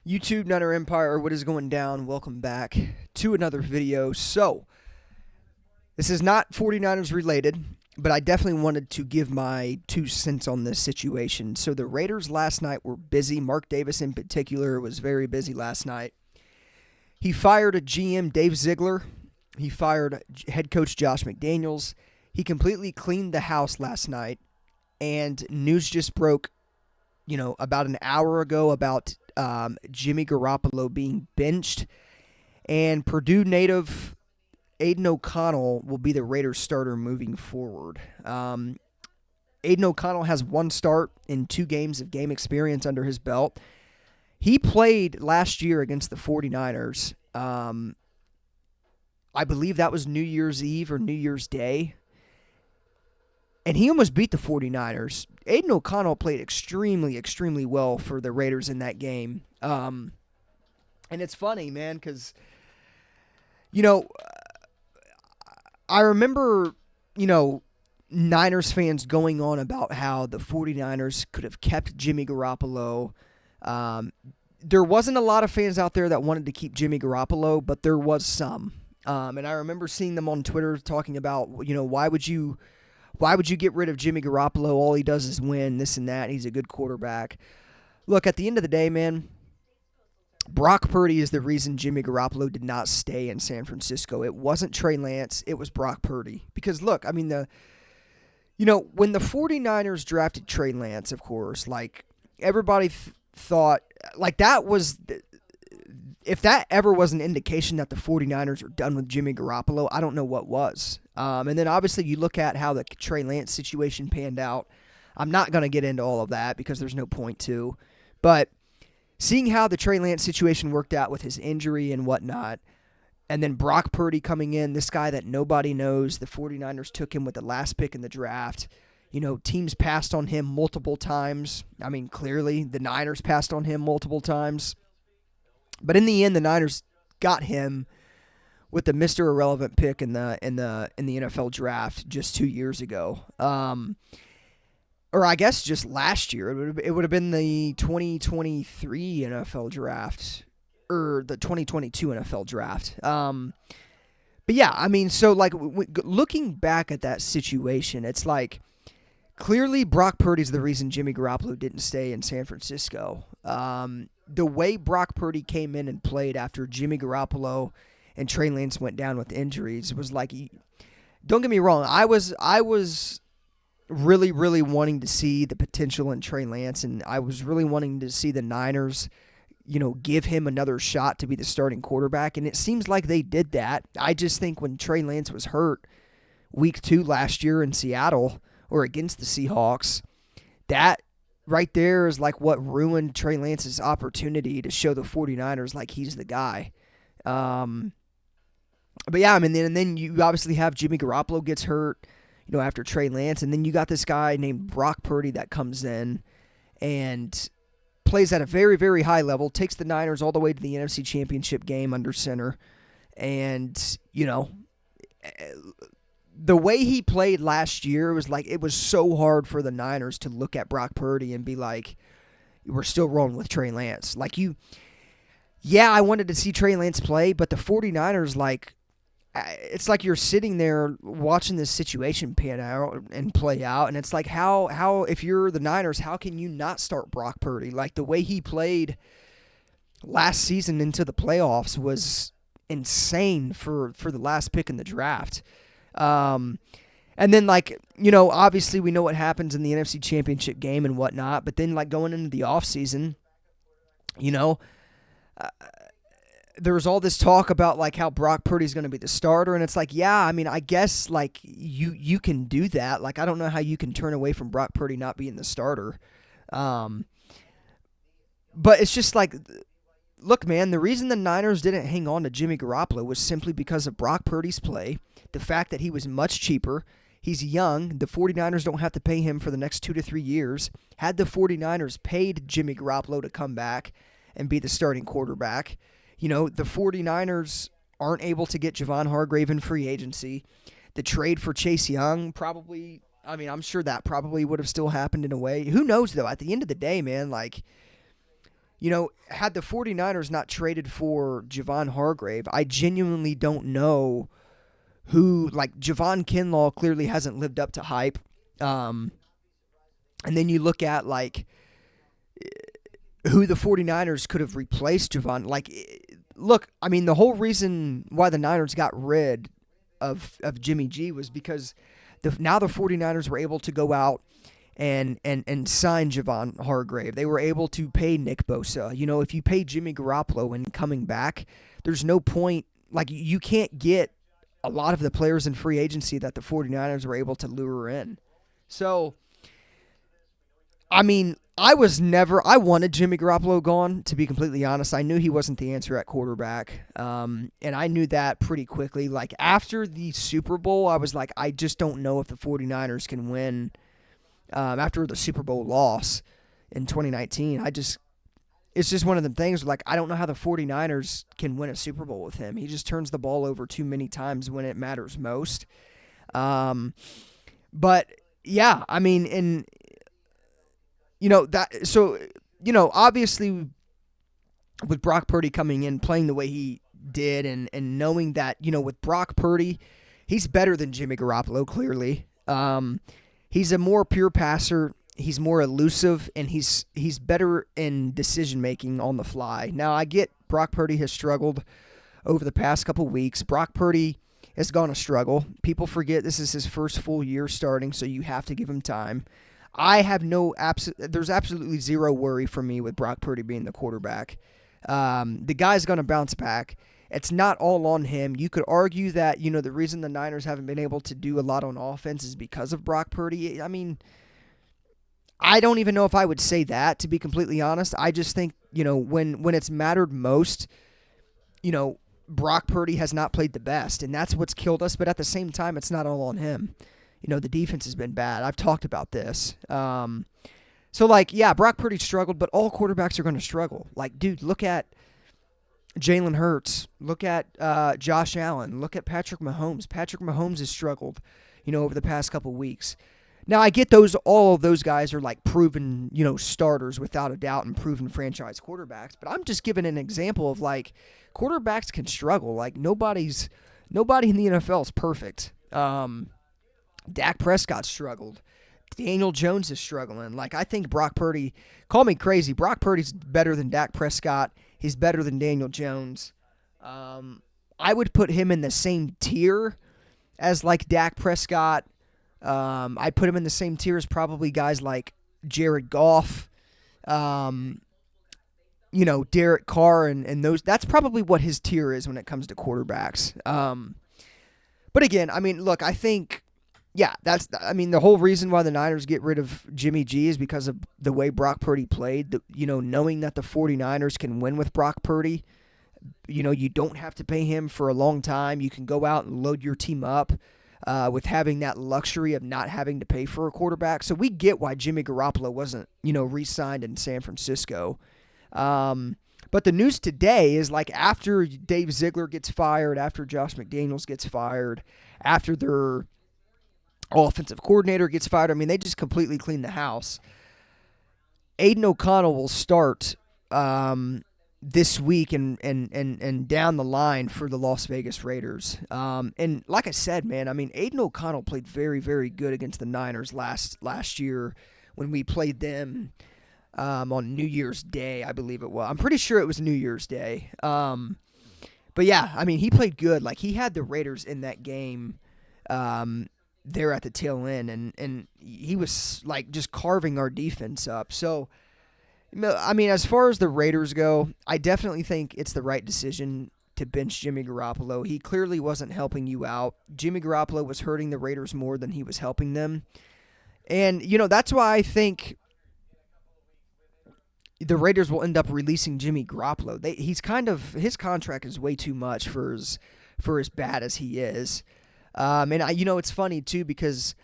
YouTube, Nutter Empire, what is going down? Welcome back to another video. So, this is not 49ers related, but I definitely wanted to give my 2 cents on this situation. So, the Raiders last night were busy. Mark Davis in particular was very busy last night. He fired a GM, Dave Ziegler. He fired head coach Josh McDaniels. He completely cleaned the house last night, and news just broke, about an hour ago about Jimmy Garoppolo being benched, and Purdue native Aidan O'Connell will be the Raiders starter moving forward. Aidan O'Connell has one start in 2 games of game experience under his belt. He played last year against the 49ers. I believe that was New Year's Eve or New Year's Day. And he almost beat the 49ers. Aidan O'Connell played extremely well for the Raiders in that game. And it's funny, man, because, I remember, Niners fans going on about how the 49ers could have kept Jimmy Garoppolo. There wasn't a lot of fans out there that wanted to keep Jimmy Garoppolo, but there was some. And I remember seeing them on Twitter talking about, why would you get rid of Jimmy Garoppolo? All he does is win, this and that. He's a good quarterback. Look, at the end of the day, man, Brock Purdy is the reason Jimmy Garoppolo did not stay in San Francisco. It wasn't Trey Lance. It was Brock Purdy. Because, look, I mean, when the 49ers drafted Trey Lance, of course, everybody thought, that was if that ever was an indication that the 49ers are done with Jimmy Garoppolo, I don't know what was. And then obviously you look at how the Trey Lance situation panned out. I'm not going to get into all of that because there's no point to. But seeing how the Trey Lance situation worked out with his injury and whatnot, and then Brock Purdy coming in, this guy that nobody knows, the 49ers took him with the last pick in the draft. Teams passed on him multiple times. I mean, clearly the Niners passed on him multiple times. But in the end, the Niners got him with the Mr. Irrelevant pick in the NFL draft just 2 years ago. Or I guess just last year. It would have been the 2023 NFL draft or the 2022 NFL draft. But yeah, I mean, so looking back at that situation, it's clearly Brock Purdy's the reason Jimmy Garoppolo didn't stay in San Francisco. The way Brock Purdy came in and played after Jimmy Garoppolo and Trey Lance went down with injuries was don't get me wrong, I was really wanting to see the potential in Trey Lance, and I was really wanting to see the Niners, give him another shot to be the starting quarterback, and it seems like they did that. I just think when Trey Lance was hurt week 2 last year in Seattle or against the Seahawks, that right there is what ruined Trey Lance's opportunity to show the 49ers he's the guy. But yeah, I mean, and then you obviously have Jimmy Garoppolo gets hurt, after Trey Lance, and then you got this guy named Brock Purdy that comes in and plays at a very high level, takes the Niners all the way to the NFC Championship game under center, and the way he played last year was it was so hard for the Niners to look at Brock Purdy and be we're still rolling with Trey Lance. Yeah, I wanted to see Trey Lance play, but the 49ers, it's you're sitting there watching this situation pan out and play out, and it's how if you're the Niners, how can you not start Brock Purdy? The way he played last season into the playoffs was insane for the last pick in the draft. And then, obviously we know what happens in the NFC Championship game and whatnot, but then, going into the offseason, there was all this talk about, how Brock Purdy's going to be the starter, and it's yeah, I mean, I guess, you can do that. I don't know how you can turn away from Brock Purdy not being the starter. But it's just look, man, the reason the Niners didn't hang on to Jimmy Garoppolo was simply because of Brock Purdy's play, the fact that he was much cheaper. He's young. The 49ers don't have to pay him for the next 2 to 3 years. Had the 49ers paid Jimmy Garoppolo to come back and be the starting quarterback, the 49ers aren't able to get Javon Hargrave in free agency. The trade for Chase Young probably, I'm sure that probably would have still happened in a way. Who knows, though? At the end of the day, man, Had the 49ers not traded for Javon Hargrave, I genuinely don't know who, like, Javon Kinlaw clearly hasn't lived up to hype. Um, and then you look at, like, who the 49ers could have replaced Javon. Like, look, I mean, the whole reason why the Niners got rid of Jimmy G was because now the 49ers were able to go out and sign Javon Hargrave. They were able to pay Nick Bosa. If you pay Jimmy Garoppolo and coming back, there's no point. Like, you can't get a lot of the players in free agency that the 49ers were able to lure in. So, I mean, I wanted Jimmy Garoppolo gone, to be completely honest. I knew he wasn't the answer at quarterback, and I knew that pretty quickly. Like, after the Super Bowl, I was like, I just don't know if the 49ers can win. After the Super Bowl loss in 2019, it's just one of them things where, like, I don't know how the 49ers can win a Super Bowl with him. He just turns the ball over too many times when it matters most. But, yeah, I mean, obviously with Brock Purdy coming in, playing the way he did, and knowing that, with Brock Purdy, he's better than Jimmy Garoppolo, clearly. He's a more pure passer. He's more elusive, and he's better in decision-making on the fly. Now, I get Brock Purdy has struggled over the past couple weeks. Brock Purdy is going to struggle. People forget this is his first full year starting, so you have to give him time. I have there's absolutely zero worry for me with Brock Purdy being the quarterback. The guy's going to bounce back. It's not all on him. You could argue that, the reason the Niners haven't been able to do a lot on offense is because of Brock Purdy. I mean, I don't even know if I would say that, to be completely honest. I just think, when it's mattered most, Brock Purdy has not played the best, and that's what's killed us. But at the same time, it's not all on him. The defense has been bad. I've talked about this. Brock Purdy struggled, but all quarterbacks are going to struggle. Like, dude, look at Jalen Hurts. Look at Josh Allen. Look at Patrick Mahomes. Patrick Mahomes has struggled, over the past couple weeks. Now, I get all of those guys are, like, proven, starters without a doubt, and proven franchise quarterbacks. But I'm just giving an example of, like, quarterbacks can struggle. Like, nobody in the NFL is perfect. Dak Prescott struggled. Daniel Jones is struggling. Like, I think Brock Purdy, call me crazy, Brock Purdy's better than Dak Prescott. He's better than Daniel Jones. I would put him in the same tier as, like, Dak Prescott. I'd put him in the same tier as probably guys like Jared Goff, Derek Carr, and those. That's probably what his tier is when it comes to quarterbacks. But again, I mean, look, I think, the whole reason why the Niners get rid of Jimmy G is because of the way Brock Purdy played. Knowing that the 49ers can win with Brock Purdy, you don't have to pay him for a long time. You can go out and load your team up with having that luxury of not having to pay for a quarterback. So we get why Jimmy Garoppolo wasn't, re-signed in San Francisco. But the news today is, like, after Dave Ziegler gets fired, after Josh McDaniels gets fired, after their offensive coordinator gets fired, I mean, they just completely cleaned the house. Aidan O'Connell will start this week and down the line for the Las Vegas Raiders. And like I said, man, I mean, Aidan O'Connell played very, very good against the Niners last year when we played them on New Year's Day, I believe it was. I'm pretty sure it was New Year's Day. But yeah, I mean, he played good. Like, he had the Raiders in that game there at the tail end, and he was, like, just carving our defense up. So, I mean, as far as the Raiders go, I definitely think it's the right decision to bench Jimmy Garoppolo. He clearly wasn't helping you out. Jimmy Garoppolo was hurting the Raiders more than he was helping them. And, that's why I think the Raiders will end up releasing Jimmy Garoppolo. His contract is way too much for as bad as he is. And it's funny too, because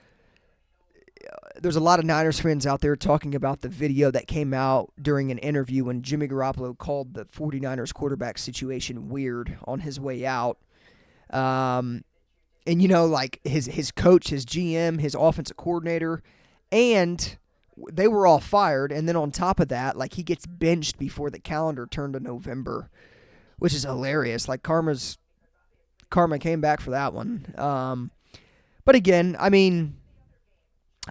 there's a lot of Niners fans out there talking about the video that came out during an interview when Jimmy Garoppolo called the 49ers quarterback situation weird on his way out. And like his coach, his GM, his offensive coordinator, and they were all fired, and then on top of that, like, he gets benched before the calendar turned to November, which is hilarious. Like, karma came back for that one. But again, I mean,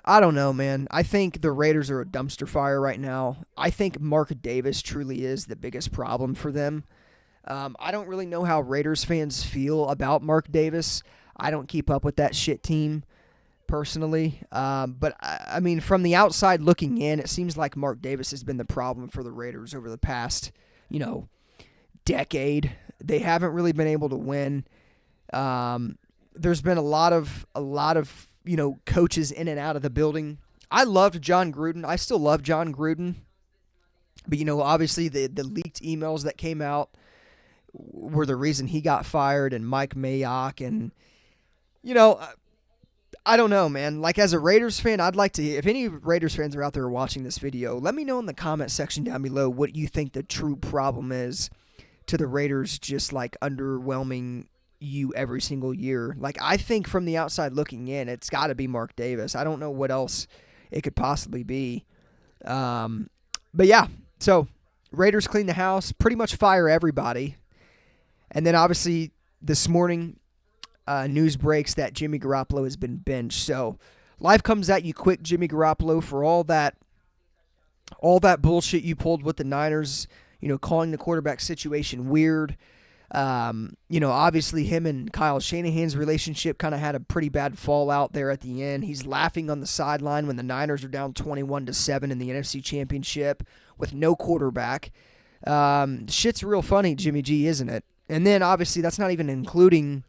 I don't know, man. I think the Raiders are a dumpster fire right now. I think Mark Davis truly is the biggest problem for them. I don't really know how Raiders fans feel about Mark Davis. I don't keep up with that shit team personally. But I mean, from the outside looking in, it seems like Mark Davis has been the problem for the Raiders over the past, decade. They haven't really been able to win. There's been a lot of coaches in and out of the building. I loved John Gruden. I still love John Gruden. But obviously the leaked emails that came out were the reason he got fired, and Mike Mayock, and I don't know, man. Like, as a Raiders fan, I'd like to, if any Raiders fans are out there watching this video, let me know in the comment section down below what you think the true problem is to the Raiders just, like, underwhelming you every single year. Like, I think from the outside looking in, it's got to be Mark Davis. I don't know what else it could possibly be. But yeah, so Raiders clean the house, pretty much fire everybody. And then obviously this morning, news breaks that Jimmy Garoppolo has been benched. So life comes at you quick, Jimmy Garoppolo, for all that bullshit you pulled with the Niners, calling the quarterback situation weird. Obviously him and Kyle Shanahan's relationship kind of had a pretty bad fallout there at the end. He's laughing on the sideline when the Niners are down 21-7 in the NFC Championship with no quarterback. Shit's real funny, Jimmy G, isn't it? And then obviously that's not even including,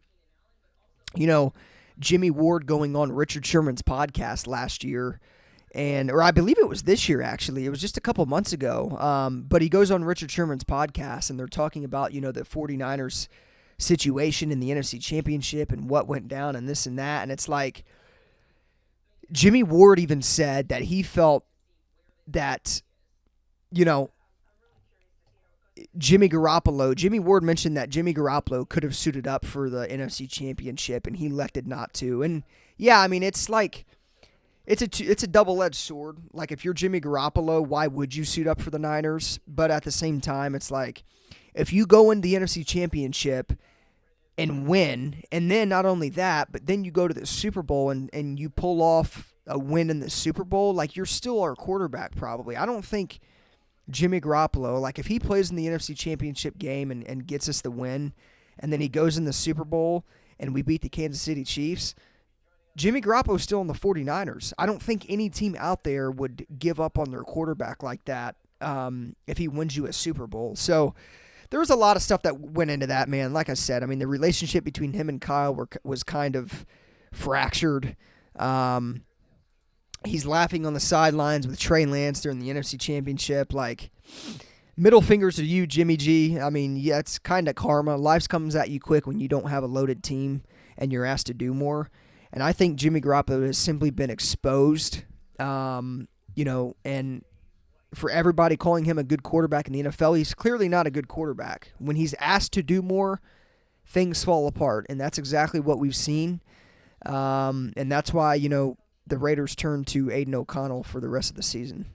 Jimmy Ward going on Richard Sherman's podcast last year. Or I believe it was this year, actually. It was just a couple months ago. But he goes on Richard Sherman's podcast, and they're talking about, the 49ers situation in the NFC Championship and what went down and this and that. And it's like, Jimmy Ward even said that he felt that, Jimmy Ward mentioned that Jimmy Garoppolo could have suited up for the NFC Championship, and he elected not to. And, yeah, I mean, it's like, it's a double-edged sword. Like, if you're Jimmy Garoppolo, why would you suit up for the Niners? But at the same time, it's like, if you go in the NFC Championship and win, and then not only that, but then you go to the Super Bowl and you pull off a win in the Super Bowl, like, you're still our quarterback probably. I don't think Jimmy Garoppolo, like, if he plays in the NFC Championship game and gets us the win, and then he goes in the Super Bowl and we beat the Kansas City Chiefs, Jimmy Garoppolo's still on the 49ers. I don't think any team out there would give up on their quarterback like that if he wins you a Super Bowl. So there was a lot of stuff that went into that, man. Like I said, I mean, the relationship between him and Kyle was kind of fractured. He's laughing on the sidelines with Trey Lance during the NFC Championship. Like, middle fingers to you, Jimmy G. I mean, yeah, it's kind of karma. Life comes at you quick when you don't have a loaded team and you're asked to do more. And I think Jimmy Garoppolo has simply been exposed, and for everybody calling him a good quarterback in the NFL, he's clearly not a good quarterback. When he's asked to do more, things fall apart, and that's exactly what we've seen. And that's why, the Raiders turn to Aidan O'Connell for the rest of the season.